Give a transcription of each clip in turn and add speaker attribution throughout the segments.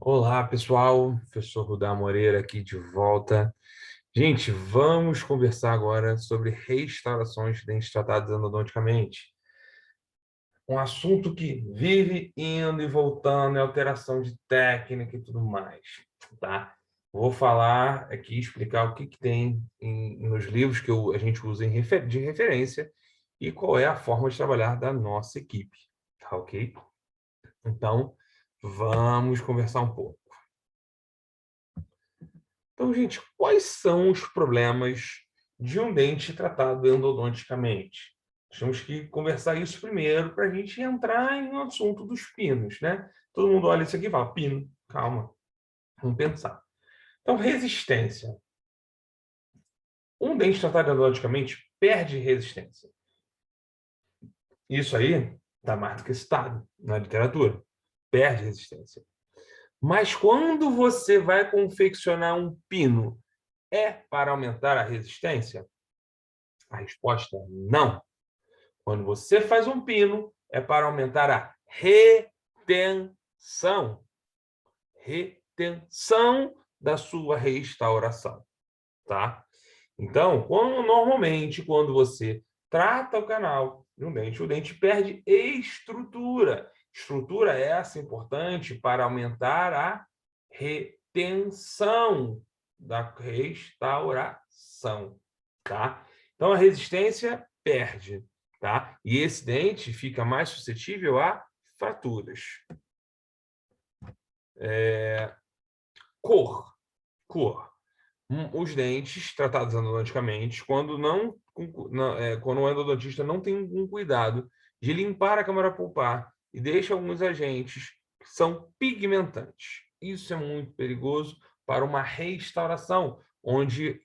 Speaker 1: Olá, pessoal. Professor Rudá Moreira aqui de volta. Gente, vamos conversar agora sobre restaurações de dentes tratados endodonticamente. Um assunto que vive indo e voltando, é alteração de técnica e tudo mais, tá? Vou falar aqui, explicar o que tem nos livros que a gente usa de referência e qual é a forma de trabalhar da nossa equipe, tá ok? Então, vamos conversar um pouco. Então, gente, quais são os problemas de um dente tratado endodonticamente? Temos que conversar isso primeiro para a gente entrar no assunto dos pinos, né? Todo mundo olha isso aqui e fala, pino, calma, vamos pensar. Então, resistência. Um dente tratado endodonticamente perde resistência. Isso aí está mais do que citado na literatura. Perde resistência. Mas quando você vai confeccionar um pino, é para aumentar a resistência? A resposta é não. Quando você faz um pino, é para aumentar a retenção. Retenção da sua restauração, tá? Então, normalmente, quando você trata o canal de um dente, o dente perde estrutura. Estrutura essa importante para aumentar a retenção da restauração, tá? Então, a resistência perde, tá? E esse dente fica mais suscetível a fraturas. Cor. Cor. Os dentes tratados endodonticamente, quando o endodontista não tem um cuidado de limpar a câmara pulpar e deixa alguns agentes que são pigmentantes. Isso é muito perigoso para uma restauração, onde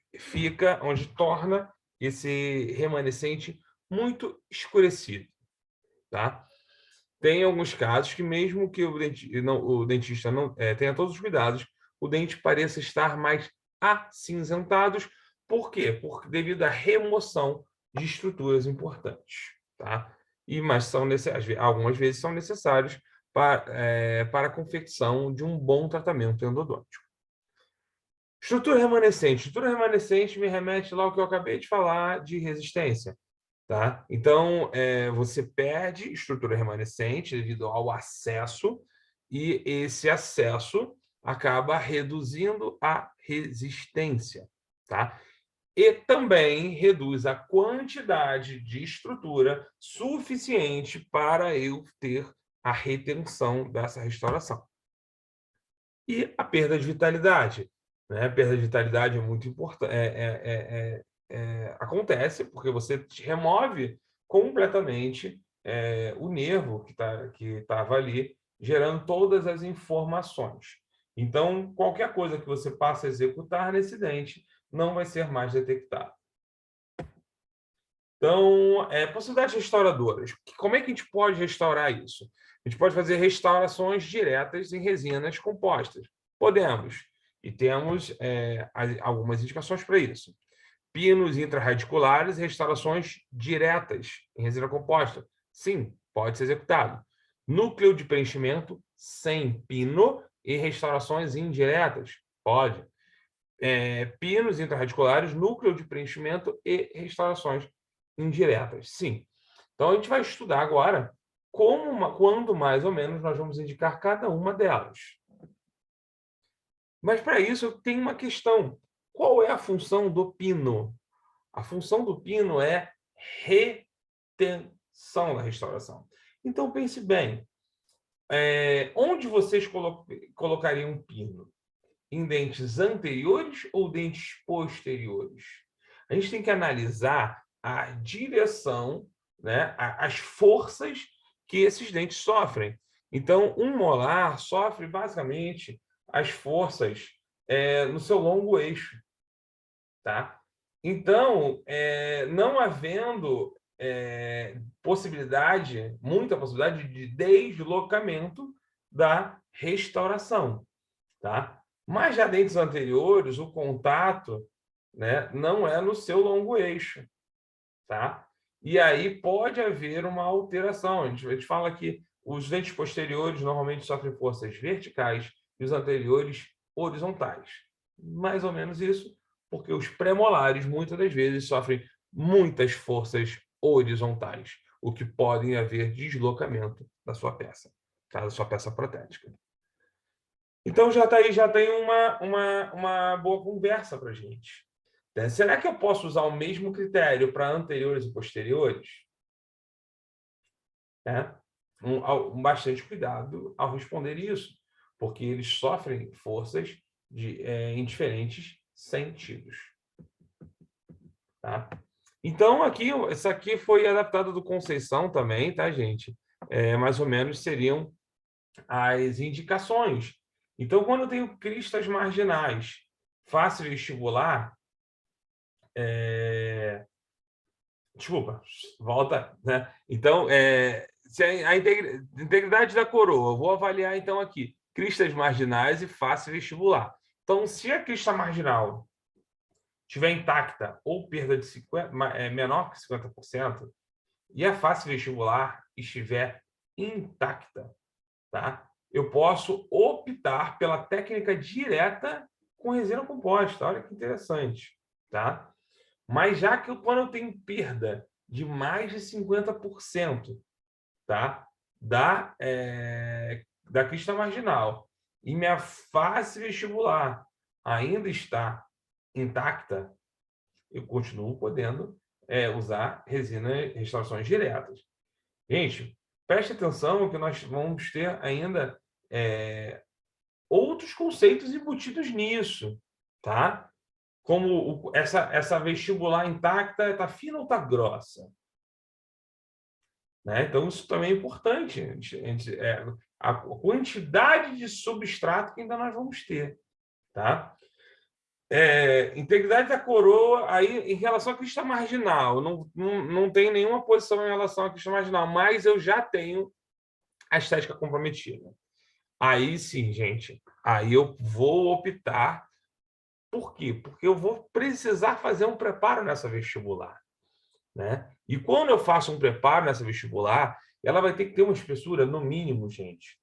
Speaker 1: torna esse remanescente muito escurecido, tá? Tem alguns casos que, mesmo que o dentista não tenha todos os cuidados, o dente pareça estar mais acinzentados. Por quê? Devido à remoção de estruturas importantes, tá? Mas algumas vezes são necessários para a confecção de um bom tratamento endodôntico. Estrutura remanescente. Estrutura remanescente me remete lá ao que eu acabei de falar de resistência. Tá? Então, você perde estrutura remanescente devido ao acesso, e esse acesso acaba reduzindo a resistência. Tá? E também reduz a quantidade de estrutura suficiente para eu ter a retenção dessa restauração. E a perda de vitalidade. Né? A perda de vitalidade é muito importante. Acontece porque você remove completamente o nervo que estava ali, gerando todas as informações. Então, qualquer coisa que você passe a executar nesse dente não vai ser mais detectado. Então, possibilidades restauradoras. Como é que a gente pode restaurar isso? A gente pode fazer restaurações diretas em resinas compostas. Podemos. E temos algumas indicações para isso. Pinos intrarradiculares, restaurações diretas em resina composta. Sim, pode ser executado. Núcleo de preenchimento sem pino e restaurações indiretas. Pode. Pinos intrarradiculares, núcleo de preenchimento e restaurações indiretas. Sim. Então, a gente vai estudar agora quando mais ou menos nós vamos indicar cada uma delas. Mas, para isso, tem uma questão. Qual é a função do pino? A função do pino é retenção da restauração. Então, pense bem. Onde vocês colocariam um pino? Em dentes anteriores ou dentes posteriores? A gente tem que analisar a direção, né, as forças que esses dentes sofrem. Então, um molar sofre basicamente as forças no seu longo eixo, tá? Então, não havendo muita possibilidade de deslocamento da restauração, tá? Mas já dentes anteriores, o contato, né, não é no seu longo eixo, tá? E aí pode haver uma alteração. A gente fala que os dentes posteriores normalmente sofrem forças verticais e os anteriores horizontais. Mais ou menos isso, porque os premolares, muitas das vezes, sofrem muitas forças horizontais, o que podem haver deslocamento da sua peça, tá? Da sua peça protética. Então, já está aí, já tem uma boa conversa para a gente. Será que eu posso usar o mesmo critério para anteriores e posteriores? Bastante cuidado ao responder isso, porque eles sofrem forças em diferentes sentidos. Tá? Então, isso aqui foi adaptado do Conceição também, tá, gente? Mais ou menos seriam as indicações. Então, quando eu tenho cristas marginais, fácil vestibular, desculpa, volta, né? Então, se a integridade da coroa, eu vou avaliar então aqui, cristas marginais e face vestibular. Então, se a crista marginal estiver intacta ou perda de 50, menor que 50%, e a face vestibular estiver intacta, tá? Eu posso optar pela técnica direta com resina composta. Olha que interessante, tá? Mas já que quando eu tenho perda de mais de 50%, tá? Da crista marginal e minha face vestibular ainda está intacta, eu continuo podendo usar restaurações diretas. Gente, preste atenção que nós vamos ter ainda outros conceitos embutidos nisso, tá? Como essa vestibular intacta está fina ou está grossa? Né? Então, isso também é importante. A quantidade de substrato que ainda nós vamos ter. Tá? Integridade da coroa, aí, em relação à crista marginal, não tem nenhuma posição em relação à crista marginal, mas eu já tenho a estética comprometida. Aí sim, gente, aí eu vou optar. Por quê? Porque eu vou precisar fazer um preparo nessa vestibular. Né? E quando eu faço um preparo nessa vestibular, ela vai ter que ter uma espessura, no mínimo, gente,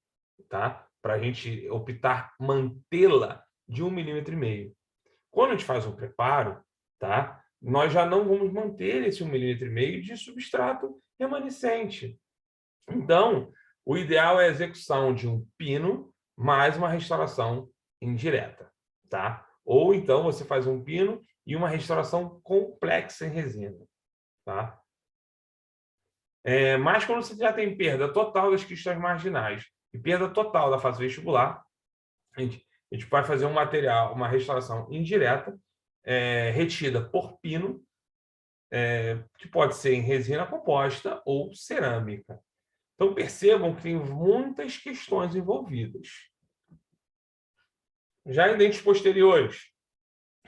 Speaker 1: tá? Para a gente optar mantê-la de 1,5 mm. Quando a gente faz um preparo, tá? Nós já não vamos manter esse 1,5 mm de substrato remanescente. Então, o ideal é a execução de um pino mais uma restauração indireta, tá? Ou então você faz um pino e uma restauração complexa em resina, tá? Mas quando você já tem perda total das cristas marginais e perda total da fase vestibular, a gente vai fazer um material, uma restauração indireta, retida por pino, que pode ser em resina composta ou cerâmica. Então, percebam que tem muitas questões envolvidas. Já em dentes posteriores,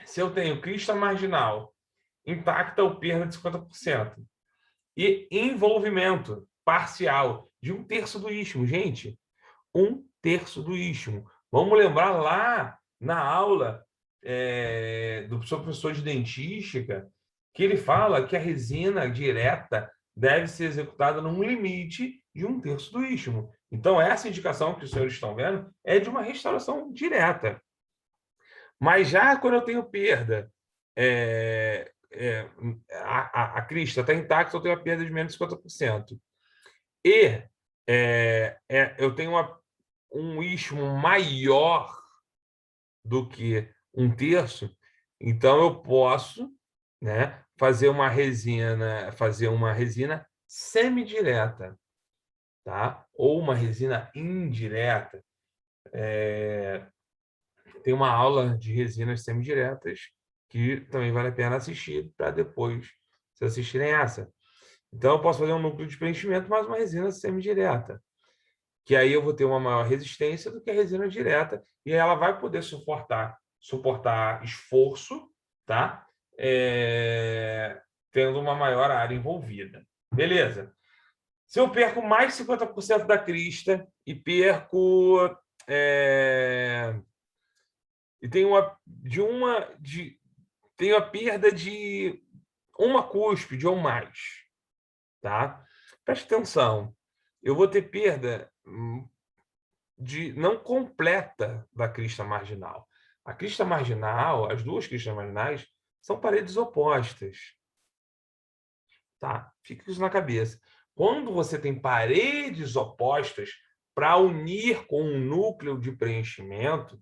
Speaker 1: se eu tenho crista marginal intacta ou perda de 50%, e envolvimento parcial de 1/3 do istmo, gente, 1/3 do istmo. Vamos lembrar lá na aula do seu professor de dentística, que ele fala que a resina direta deve ser executada num limite de 1/3 do istmo. Então, essa indicação que os senhores estão vendo é de uma restauração direta. Mas já quando eu tenho perda, a crista está intacta, eu tenho a perda de menos de 50%. E eu tenho um istmo maior do que 1/3, então eu posso, né, fazer uma resina semidireta, tá? Ou uma resina indireta. Tem uma aula de resinas semidiretas que também vale a pena assistir para depois vocês assistirem essa. Então, eu posso fazer um núcleo de preenchimento mais uma resina semidireta, que aí eu vou ter uma maior resistência do que a resina direta, e ela vai poder suportar esforço, tá? Tendo uma maior área envolvida. Beleza? Se eu perco mais de 50% da crista e perco... e tenho tenho a perda de uma cúspide ou mais, tá? Preste atenção. Eu vou ter perda não completa da crista marginal. A crista marginal, as duas cristas marginais, são paredes opostas. Tá? Fica isso na cabeça. Quando você tem paredes opostas para unir com um núcleo de preenchimento,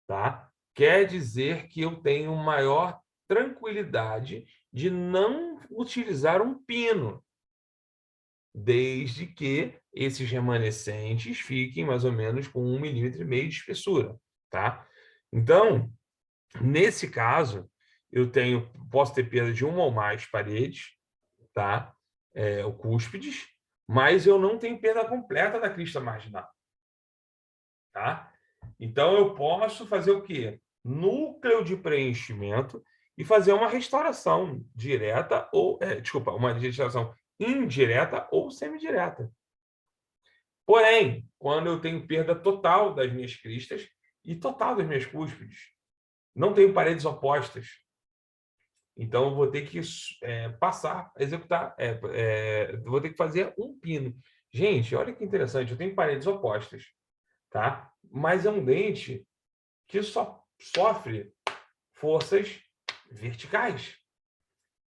Speaker 1: tá? Quer dizer que eu tenho maior tranquilidade de não utilizar um pino, desde que esses remanescentes fiquem mais ou menos com 1,5 milímetro de espessura, tá? Então, nesse caso, posso ter perda de uma ou mais paredes, tá? O cúspides, mas eu não tenho perda completa da crista marginal, tá? Então, eu posso fazer o quê? Núcleo de preenchimento e fazer uma restauração direta ou, uma restauração indireta ou semidireta. Porém, quando eu tenho perda total das minhas cristas e total das minhas cúspides, não tenho paredes opostas, então eu vou ter que executar, vou ter que fazer um pino. Gente, olha que interessante, eu tenho paredes opostas, tá? Mas é um dente que só sofre forças verticais.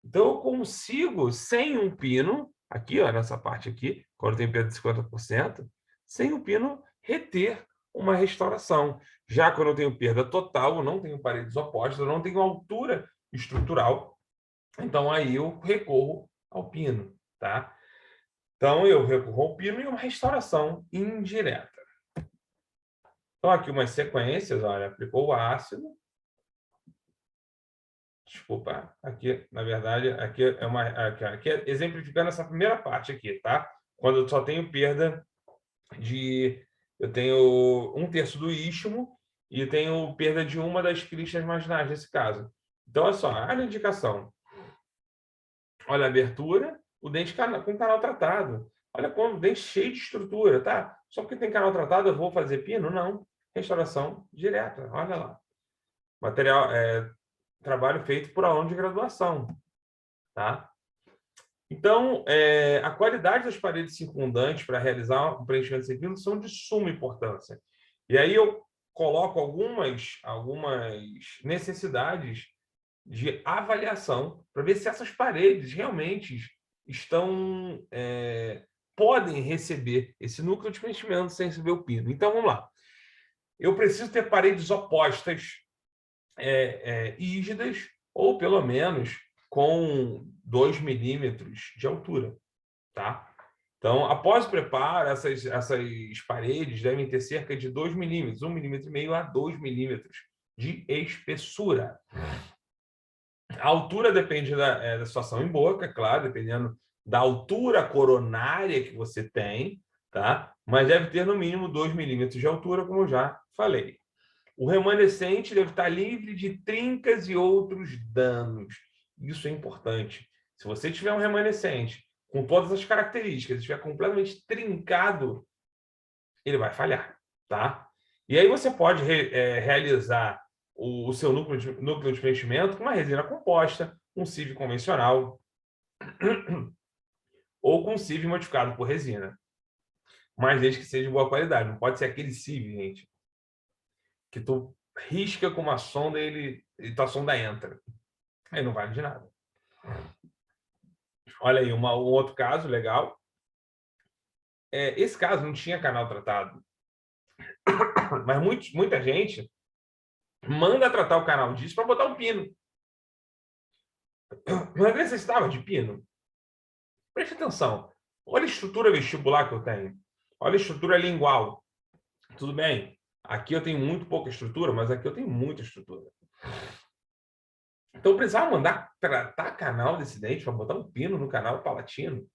Speaker 1: Então, eu consigo, sem um pino, aqui, ó, nessa parte aqui, quando tem perda de 50%, sem o pino, reter uma restauração. Já quando eu tenho perda total, eu não tenho paredes opostas, eu não tenho altura estrutural, então aí eu recorro ao pino, tá? Então, eu recorro ao pino e uma restauração indireta. Então, aqui umas sequências, olha, aplicou o ácido. Desculpa, aqui, na verdade, aqui é exemplificando essa primeira parte aqui, tá? Quando eu só tenho perda eu tenho 1/3 do istmo e tenho perda de uma das cristas marginais, nesse caso. Então, olha só, olha a indicação. Olha a abertura, o dente com canal tratado. Olha como, dente cheio de estrutura, tá? Só porque tem canal tratado, eu vou fazer pino? Não. Restauração direta, olha lá. Material, trabalho feito por aluno de graduação, tá? Então, a qualidade das paredes circundantes para realizar um preenchimento sem pino são de suma importância. E aí eu coloco algumas necessidades de avaliação para ver se essas paredes realmente podem receber esse núcleo de preenchimento sem receber o pino. Então, vamos lá. Eu preciso ter paredes opostas, rígidas, ou pelo menos com 2 milímetros de altura, tá? Então, após o preparo, essas paredes devem ter cerca de 2 milímetros, 1,5 milímetro a 2 milímetros de espessura. A altura depende da situação em boca, claro, dependendo da altura coronária que você tem, tá? Mas deve ter no mínimo 2 milímetros de altura, como eu já falei. O remanescente deve estar livre de trincas e outros danos. Isso é importante. Se você tiver um remanescente com todas as características, estiver completamente trincado, ele vai falhar, tá? E aí você pode realizar o seu núcleo de preenchimento com uma resina composta, um sieve convencional ou com sieve modificado por resina. Mas desde que seja de boa qualidade. Não pode ser aquele sieve, gente, que tu risca com uma sonda e tua sonda entra. Aí não vale de nada. Olha aí, um outro caso legal. Esse caso não tinha canal tratado. Mas muita gente manda tratar o canal disso para botar um pino. Mas necessitava de pino? Preste atenção. Olha a estrutura vestibular que eu tenho. Olha a estrutura lingual. Tudo bem? Aqui eu tenho muito pouca estrutura, mas aqui eu tenho muita estrutura. Então, eu precisava mandar tratar canal desse dente para botar um pino no canal palatino?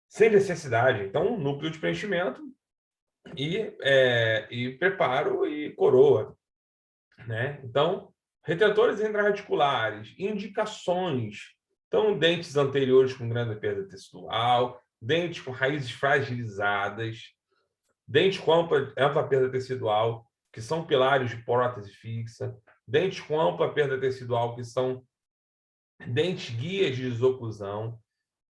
Speaker 1: Sem necessidade. Então, núcleo de preenchimento e preparo e coroa, né? Então, retentores intraradiculares, indicações. Então, dentes anteriores com grande perda tecidual, dentes com raízes fragilizadas, dentes com ampla perda tecidual, que são pilares de prótese fixa, dentes com ampla perda tecidual, que são dentes guias de desoclusão,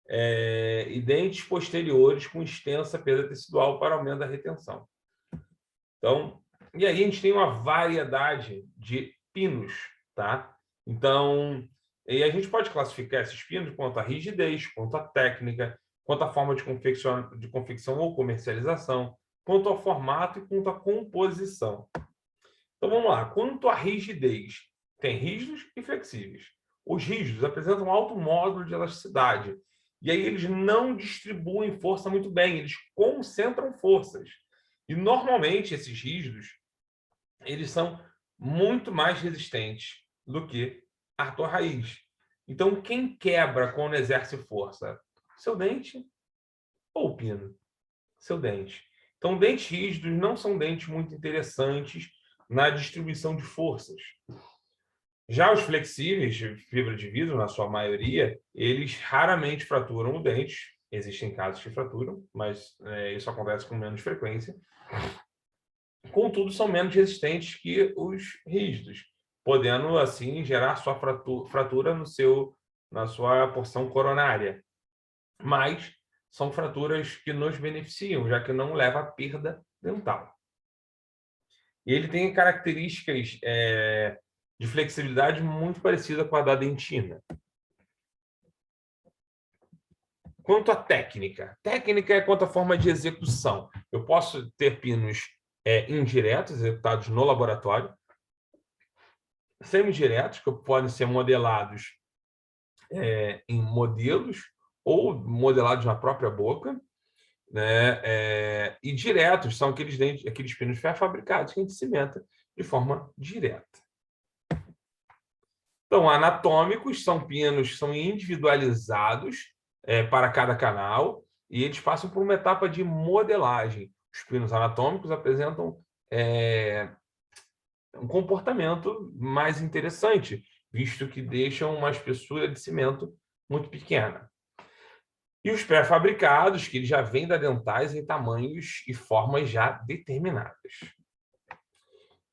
Speaker 1: e dentes posteriores com extensa perda tecidual para aumento da retenção. Então, e aí a gente tem uma variedade de pinos, tá? Então, e a gente pode classificar esses pinos quanto à rigidez, quanto à técnica, quanto à forma de confecção ou comercialização, quanto ao formato e quanto à composição. Então, vamos lá. Quanto à rigidez, tem rígidos e flexíveis. Os rígidos apresentam alto módulo de elasticidade. E aí eles não distribuem força muito bem, eles concentram forças. E, normalmente, esses rígidos, eles são muito mais resistentes do que a tua raiz. Então, quem quebra quando exerce força? Seu dente ou o pino? Seu dente. Então, dentes rígidos não são dentes muito interessantes na distribuição de forças. Já os flexíveis, de fibra de vidro, na sua maioria, eles raramente fraturam o dente. Existem casos que fraturam, mas isso acontece com menos frequência. Contudo, são menos resistentes que os rígidos, podendo, assim, gerar sua fratura na sua porção coronária. Mas são fraturas que nos beneficiam, já que não leva a perda dental. E ele tem características de flexibilidade muito parecida com a da dentina. Quanto à técnica. Técnica é quanto à forma de execução. Eu posso ter pinos indiretos, executados no laboratório, semidiretos, que podem ser modelados em modelos ou modelados na própria boca, né? E diretos são aqueles pinos pré-fabricados que a gente cimenta de forma direta. Então, anatômicos são pinos que são individualizados para cada canal e eles passam por uma etapa de modelagem. Os pinos anatômicos apresentam um comportamento mais interessante, visto que deixam uma espessura de cimento muito pequena. E os pré-fabricados, que eles já vêm da Dentais em tamanhos e formas já determinadas.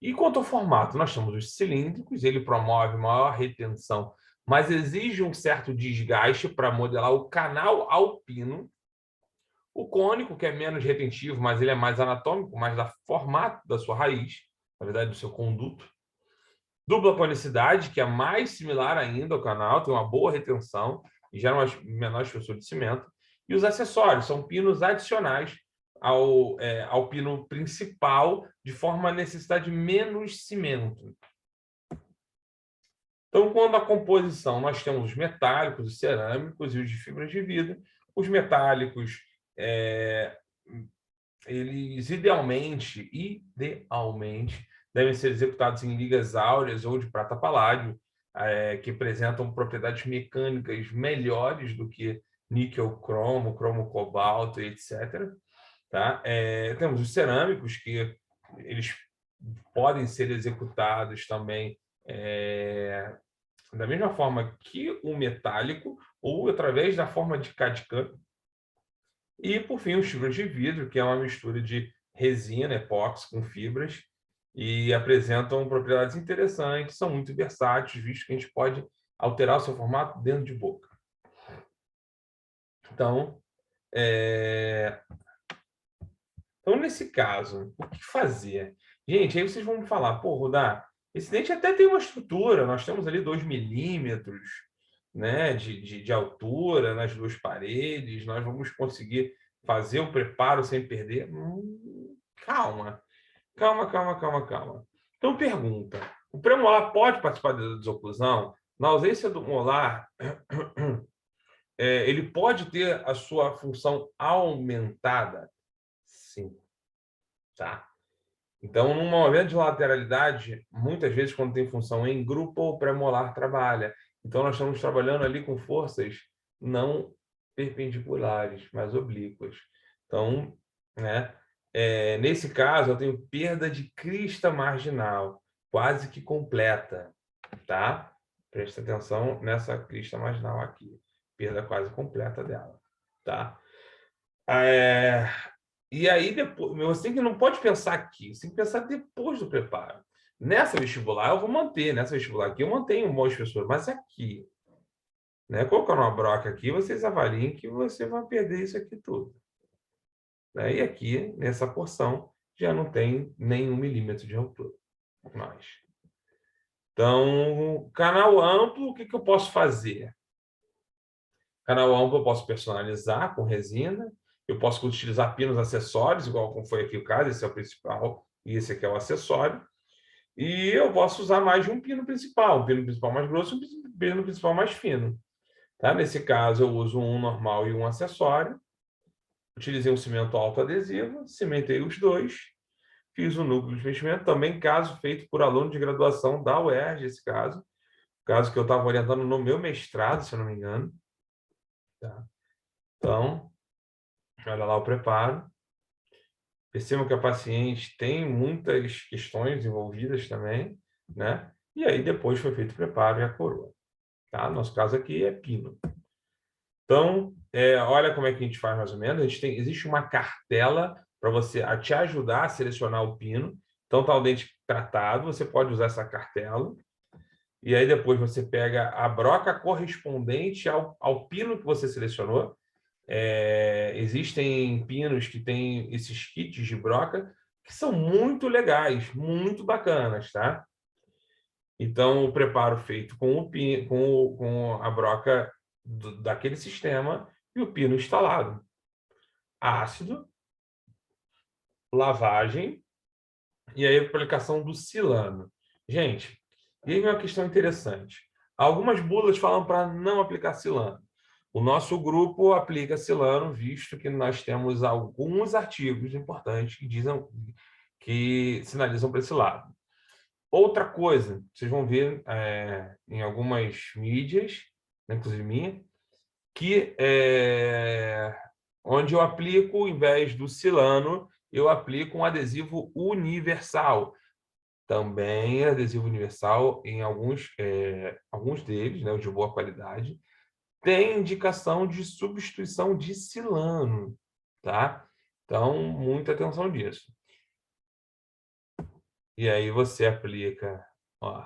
Speaker 1: E quanto ao formato, nós temos os cilíndricos, ele promove maior retenção, mas exige um certo desgaste para modelar o canal alpino. O cônico, que é menos retentivo, mas ele é mais anatômico, mais da formato da sua raiz, na verdade, do seu conduto. Dupla conicidade, que é mais similar ainda ao canal, tem uma boa retenção e gera uma menor espessura de cimento. E os acessórios são pinos adicionais ao pino principal, de forma a necessitar de menos cimento. Então, quando a composição, nós temos os metálicos, os cerâmicos e os de fibras de vidro. Os metálicos, eles idealmente, devem ser executados em ligas áureas ou de prata paládio, que apresentam propriedades mecânicas melhores do que níquel cromo, cromo cobalto, etc. Tá? Temos os cerâmicos, que eles podem ser executados também da mesma forma que o metálico ou através da forma de CAD/CAM. E, por fim, os fibras de vidro, que é uma mistura de resina, epóxi com fibras, e apresentam propriedades interessantes, são muito versáteis, visto que a gente pode alterar o seu formato dentro de boca. Então, nesse caso, o que fazer? Gente, aí vocês vão me falar, pô, Rudá, esse dente até tem uma estrutura, nós temos ali 2 milímetros, né, de altura nas duas paredes, nós vamos conseguir fazer o preparo sem perder? Calma. Então, pergunta, o premolar pode participar da desoclusão? Na ausência do molar, ele pode ter a sua função aumentada? Sim. Tá? Então, num momento de lateralidade, muitas vezes, quando tem função em grupo, o premolar trabalha. Então, nós estamos trabalhando ali com forças não perpendiculares, mas oblíquas. Então, né, nesse caso, eu tenho perda de crista marginal, quase que completa. Tá? Presta atenção nessa crista marginal aqui. Perda quase completa dela. Tá? E aí, depois, você não pode pensar aqui, você tem que pensar depois do preparo. Nessa vestibular, eu vou manter. Nessa vestibular aqui, eu mantenho um bom espessor. Mas aqui, né? Colocando uma broca aqui, vocês avaliem que você vai perder isso aqui tudo. Né? E aqui, nessa porção, já não tem nenhum milímetro de altura mais. Então, canal amplo, o que eu posso fazer? Canal amplo eu posso personalizar com resina, eu posso utilizar pinos acessórios, igual como foi aqui o caso, esse é o principal e esse aqui é o acessório. E eu posso usar mais de um pino principal mais grosso e um pino principal mais fino. Tá? Nesse caso, eu uso um normal e um acessório. Utilizei um cimento autoadesivo, cimentei os dois, fiz o núcleo de vestimento, também caso feito por aluno de graduação da UERJ, esse caso que eu estava orientando no meu mestrado, se eu não me engano. Tá? Então, olha lá o preparo. Percebam que a paciente tem muitas questões envolvidas também, né? E aí depois foi feito o preparo e a coroa. Tá? Nosso caso aqui é pino. Então, olha como é que a gente faz mais ou menos. Existe uma cartela para você te ajudar a selecionar o pino. Então, tá o dente tratado, você pode usar essa cartela. E aí depois você pega a broca correspondente ao pino que você selecionou. Existem pinos que têm esses kits de broca que são muito legais, muito bacanas, tá? Então, o preparo feito com o pino, com a broca daquele sistema e o pino instalado. Ácido, lavagem e aí a aplicação do silano. Gente, e aí vem uma questão interessante. Algumas bulas falam para não aplicar silano. O nosso grupo aplica silano, visto que nós temos alguns artigos importantes que sinalizam para esse lado. Outra coisa, vocês vão ver em algumas mídias, né, inclusive minha, que onde eu aplico, em vez do silano, eu aplico um adesivo universal. Também adesivo universal, em alguns deles, né, de boa qualidade, tem indicação de substituição de silano, tá? Então, muita atenção nisso. E aí você aplica, ó,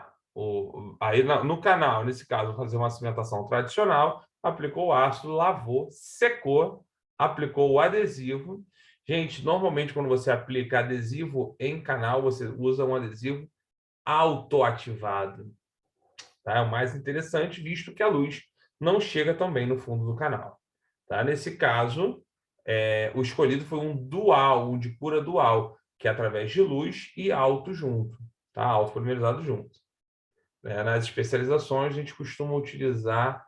Speaker 1: aí no canal, nesse caso, vou fazer uma cimentação tradicional, aplicou o ácido, lavou, secou, aplicou o adesivo. Gente, normalmente quando você aplica adesivo em canal, você usa um adesivo autoativado. Tá? É o mais interessante, visto que a luz não chega também no fundo do canal. Tá? Nesse caso, o escolhido foi um dual, um de cura dual, que é através de luz e alto junto, tá? Alto polimerizado junto. Nas especializações, a gente costuma utilizar,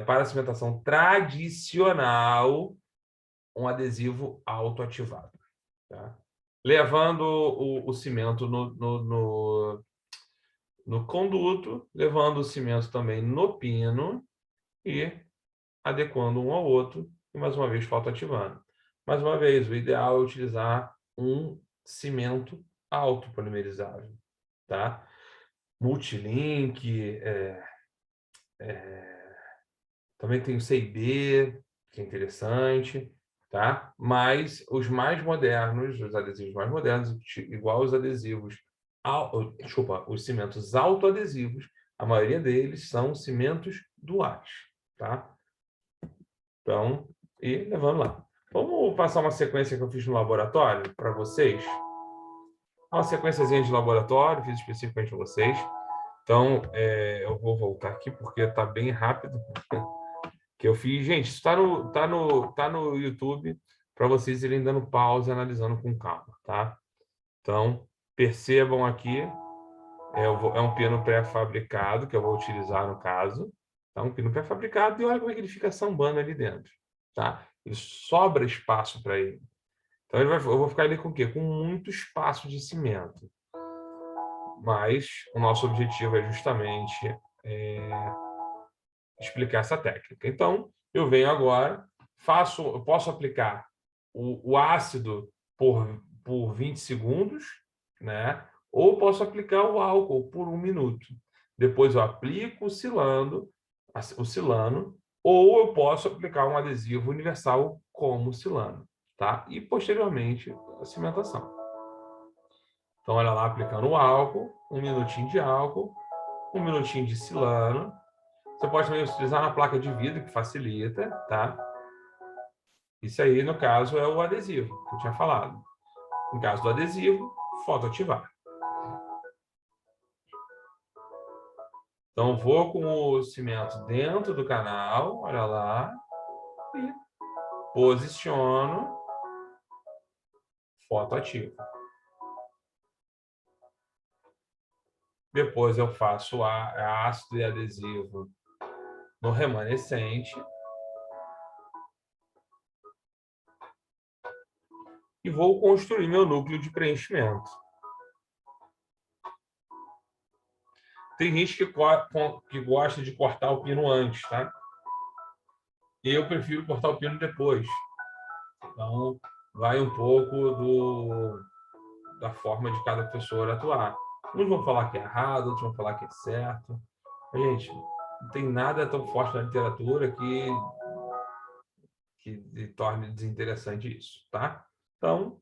Speaker 1: para a cimentação tradicional, um adesivo autoativado. Tá? Levando o cimento no conduto, levando o cimento também no pino e adequando um ao outro e, mais uma vez, fotoativando. Mais uma vez, o ideal é utilizar um cimento autopolimerizável, tá? Multilink, também tem o CIB, que é interessante, tá? Mas os mais modernos, os adesivos mais modernos, igual os adesivos, os cimentos autoadesivos, a maioria deles são cimentos duais, tá? Então, e levando lá. Vamos passar uma sequência que eu fiz no laboratório para vocês. Uma sequenciazinha de laboratório, fiz especificamente para vocês. Então, eu vou voltar aqui porque está bem rápido. Que eu fiz. Gente, isso tá no YouTube para vocês irem dando pausa e analisando com calma, tá? Então, percebam aqui, é um pino pré-fabricado que eu vou utilizar no caso. Tá? Um pino pré-fabricado e olha como é que ele fica sambando ali dentro, tá? Ele sobra espaço para ele. Então, eu vou ficar ali com o quê? Com muito espaço de cimento. Mas o nosso objetivo é justamente explicar essa técnica. Então, eu venho agora, eu posso aplicar o ácido por 20 segundos, né? Ou posso aplicar o álcool por 1 minuto. Depois eu aplico o silano, ou eu posso aplicar um adesivo universal como silano, tá? E posteriormente a cimentação. Então, olha lá, aplicando o álcool, 1 minutinho de álcool, 1 minutinho de silano. Você pode também utilizar na placa de vidro, que facilita, tá? Isso aí, no caso, é o adesivo, que eu tinha falado. No caso do adesivo, fotoativar. Então, vou com o cimento dentro do canal, olha lá, e posiciono, fotoativo. Depois eu faço ácido e adesivo no remanescente. E vou construir meu núcleo de preenchimento. Tem gente que gosta de cortar o pino antes, tá? Eu prefiro cortar o pino depois. Então, vai um pouco da forma de cada pessoa atuar. Uns vão falar que é errado, outros vão falar que é certo. Mas, gente, não tem nada tão forte na literatura que torne desinteressante isso, tá? Então,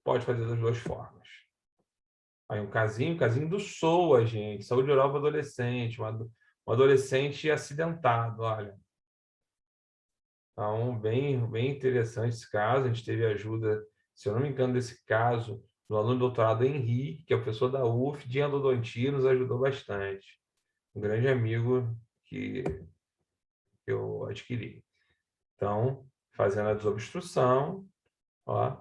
Speaker 1: pode fazer das duas formas. Aí um casinho do SOA, gente. Saúde oral para adolescente. Um adolescente acidentado, olha. Então, bem interessante esse caso. A gente teve ajuda, se eu não me engano, desse caso, do aluno de doutorado Henrique, que é professor da UF, de endodontia, nos ajudou bastante. Um grande amigo que eu adquiri. Então, fazendo a desobstrução, ó.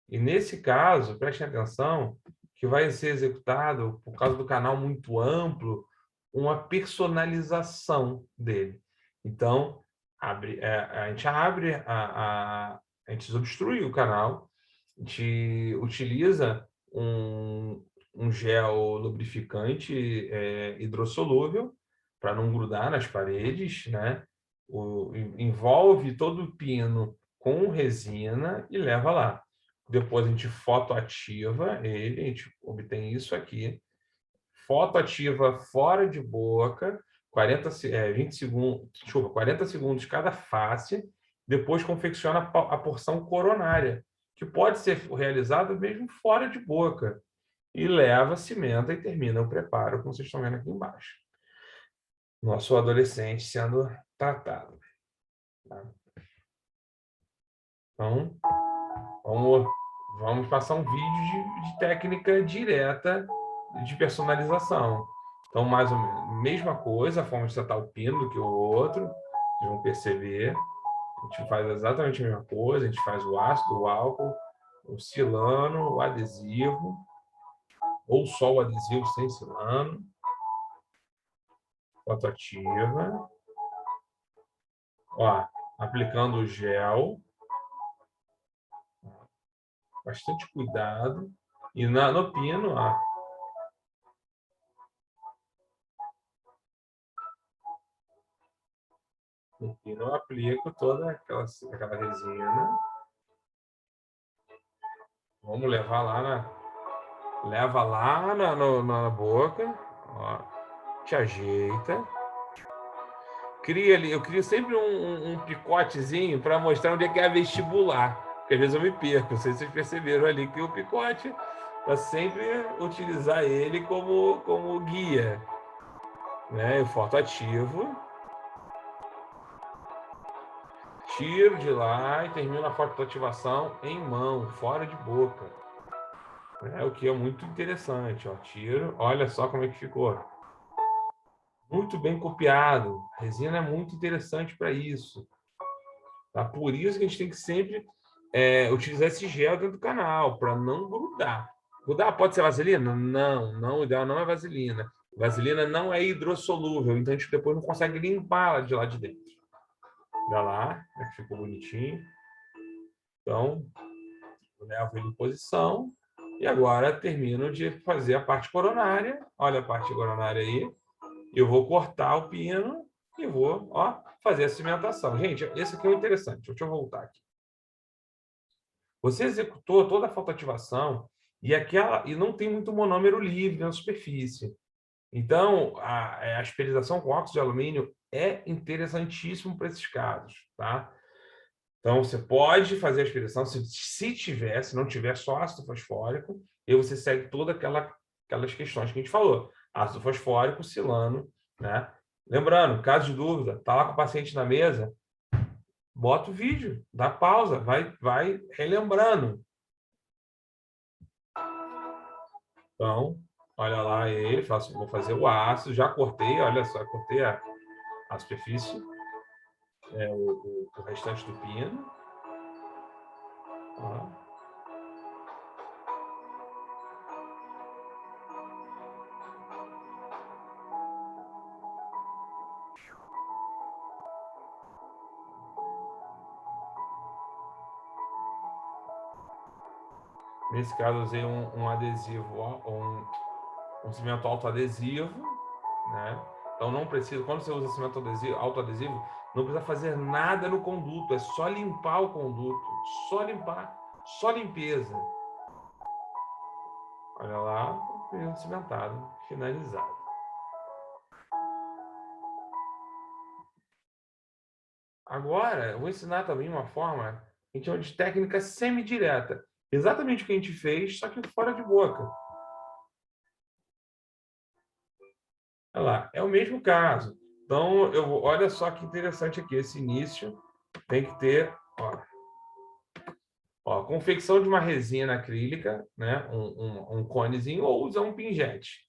Speaker 1: E nesse caso, prestem atenção, que vai ser executado, por causa do canal muito amplo, uma personalização dele. Então, a gente abre, a gente desobstrui o canal, a gente utiliza um gel lubrificante hidrossolúvel para não grudar nas paredes, né? Envolve todo o pino com resina e leva lá. Depois a gente fotoativa ele, a gente obtém isso aqui. Fotoativa fora de boca, 20 segundos, 40 segundos cada face. Depois confecciona a porção coronária, que pode ser realizada mesmo fora de boca. E leva, cimenta e termina o preparo, como vocês estão vendo aqui embaixo. Nosso adolescente sendo tratado. Tá? Então, vamos passar um vídeo de técnica direta de personalização. Então, mais ou menos, mesma coisa, a forma de tratar o pino do que o outro, vocês vão perceber. A gente faz exatamente a mesma coisa, a gente faz o ácido, o álcool, o silano, o adesivo, ou só o adesivo sem silano, fotoativa. Ó, aplicando o gel, bastante cuidado. E no pino, ó, no pino eu aplico toda aquela resina. Vamos levar lá leva lá na boca, ó, te ajeita. Eu crio sempre um picotezinho para mostrar onde é que é a vestibular, porque às vezes eu me perco. Não sei se vocês perceberam ali que o picote, para sempre utilizar ele como guia, né? O fotoativo. Tiro de lá e termino a fotoativação em mão, fora de boca. O que é muito interessante, ó. Tiro, olha só como é que ficou. Muito bem copiado. A resina é muito interessante para isso. Tá? Por isso que a gente tem que sempre utilizar esse gel dentro do canal, para não grudar. Grudar pode ser vaselina? Não, o ideal não é vaselina. Vaselina não é hidrossolúvel, então a gente depois não consegue limpar de lá de dentro. Olha lá, como é que ficou bonitinho. Então, eu levo ele em posição e agora termino de fazer a parte coronária. Olha a parte coronária aí. Eu vou cortar o pino e vou fazer a cimentação. Gente, esse aqui é o interessante. Deixa eu voltar aqui. Você executou toda a fotoativação e não tem muito monômero livre na superfície. Então, a esperização com óxido de alumínio é interessantíssimo para esses casos, tá? Então, você pode fazer a esperização, se não tiver só ácido fosfórico, e você segue todas aquelas questões que a gente falou. Ácido fosfórico, silano, né? Lembrando, caso de dúvida, tá lá com o paciente na mesa, bota o vídeo, dá pausa, vai relembrando. Então, olha lá ele, vou fazer o ácido, já cortei, olha só, cortei a superfície, o restante do pino. Ó. Nesse caso, eu usei um adesivo, um cimento autoadesivo, né? Então, não precisa, quando você usa cimento autoadesivo, não precisa fazer nada no conduto, é só limpar o conduto, só limpar, só limpeza. Olha lá, o pino cimentado, finalizado. Agora, eu vou ensinar também uma forma que a gente chama de técnica semidireta. Exatamente o que a gente fez, só que fora de boca. Olha lá, é o mesmo caso. Então, olha só que interessante aqui, esse início tem que ter, ó, confecção de uma resina acrílica, né? Um conezinho, ou usar um pingente.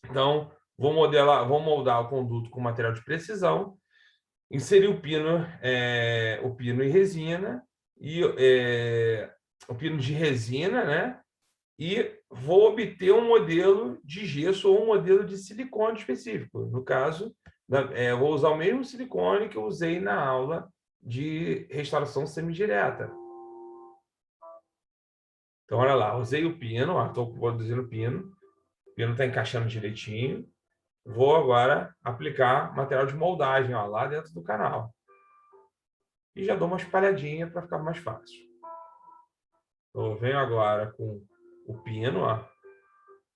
Speaker 1: Então, vou moldar o conduto com material de precisão, inserir o pino em resina, e o pino de resina, né? E vou obter um modelo de gesso ou um modelo de silicone específico. No caso, eu vou usar o mesmo silicone que eu usei na aula de restauração semidireta. Então, olha lá, usei o pino, estou produzindo o pino está encaixando direitinho. Vou agora aplicar material de moldagem lá dentro do canal. E já dou uma espalhadinha para ficar mais fácil. Então, eu venho agora com o pino,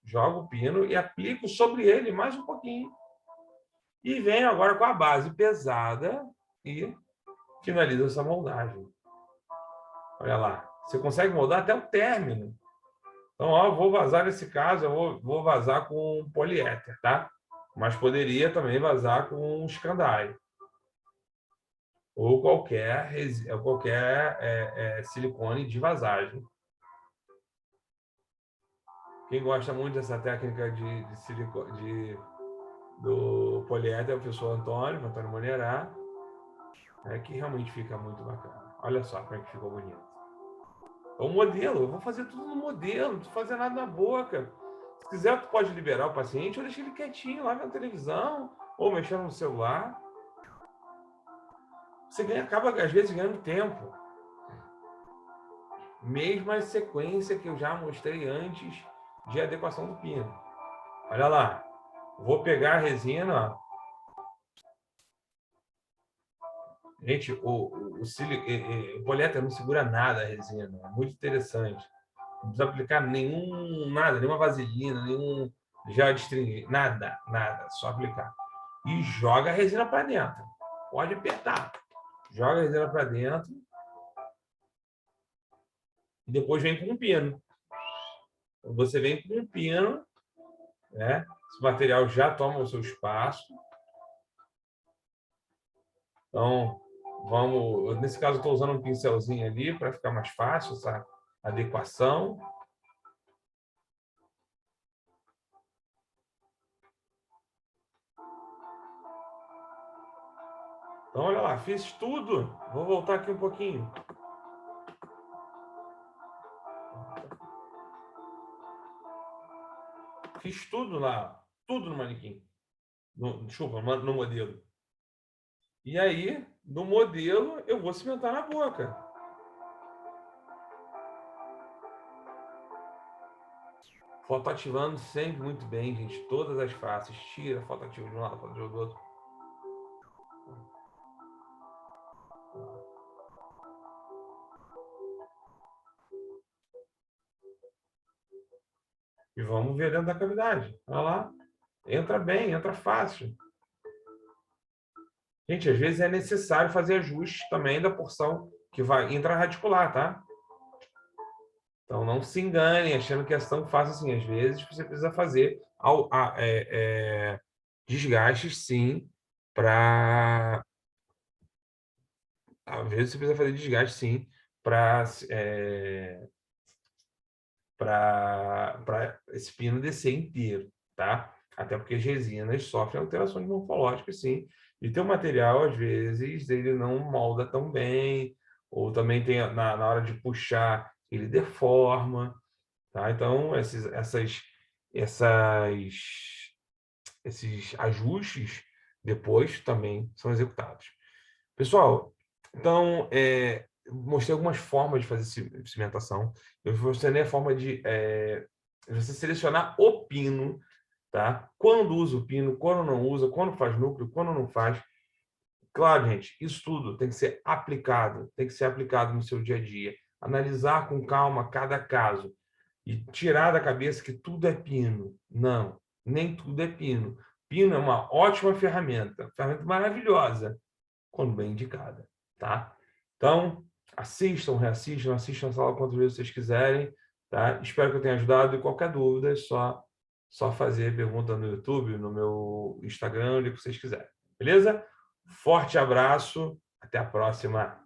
Speaker 1: jogo o pino e aplico sobre ele mais um pouquinho. E venho agora com a base pesada e finalizo essa moldagem. Olha lá, você consegue moldar até o término. Então, eu vou vazar nesse caso, eu vou vazar com poliéster, tá? Mas poderia também vazar com Scandai. Ou qualquer silicone de vazagem. Quem gosta muito dessa técnica do poliéster é o professor Antônio Monerá, que realmente fica muito bacana. Olha só como é que ficou bonito. O modelo, eu vou fazer tudo no modelo, não preciso fazer nada na boca. Se quiser, tu pode liberar o paciente ou deixar ele quietinho lá vendo televisão ou mexendo no celular. Você acaba, às vezes, ganhando tempo. Mesma sequência que eu já mostrei antes de adequação do pino. Olha lá. Vou pegar a resina. Gente, o poliéster não segura nada a resina. É muito interessante. Não precisa aplicar nenhuma vaselina, nenhum gel astringente, nada. Só aplicar. E joga a resina para dentro. Pode apertar. Joga a resina para dentro. E depois vem com um pino. Você vem com um pino, né? Esse material já toma o seu espaço. Então, nesse caso, estou usando um pincelzinho ali para ficar mais fácil essa adequação. Então, olha lá, fiz tudo. Vou voltar aqui um pouquinho. Fiz tudo lá, tudo no manequim. No modelo. E aí, no modelo, eu vou cimentar na boca. Fotoativando sempre muito bem, gente. Todas as faces. Tira, fotoativa de um lado, fotoativa do outro. E vamos ver dentro da cavidade. Olha lá. Entra bem, entra fácil. Gente, às vezes é necessário fazer ajustes também da porção que vai intraradicular, tá? Então, não se enganem achando que é tão fácil assim. Às vezes, você precisa fazer desgastes, sim, para... Às vezes você precisa fazer desgaste, sim, para esse pino descer inteiro, tá? Até porque as resinas sofrem alterações morfológicas, sim. E teu material, às vezes, ele não molda tão bem, ou também tem na hora de puxar, ele deforma, tá? Então, esses ajustes depois também são executados. Pessoal, então, mostrei algumas formas de fazer cimentação. Eu mostrei a forma de você selecionar o pino, tá? Quando usa o pino, quando não usa, quando faz núcleo, quando não faz. Claro, gente, isso tudo tem que ser aplicado no seu dia a dia. Analisar com calma cada caso e tirar da cabeça que tudo é pino. Não, nem tudo é pino. Pino é uma ótima ferramenta maravilhosa, quando bem indicada, tá? Então, assistam, reassistam, assistam essa aula quantas vezes vocês quiserem, tá? Espero que eu tenha ajudado, e qualquer dúvida é só fazer pergunta no YouTube, no meu Instagram, onde vocês quiserem, beleza? Forte abraço, até a próxima.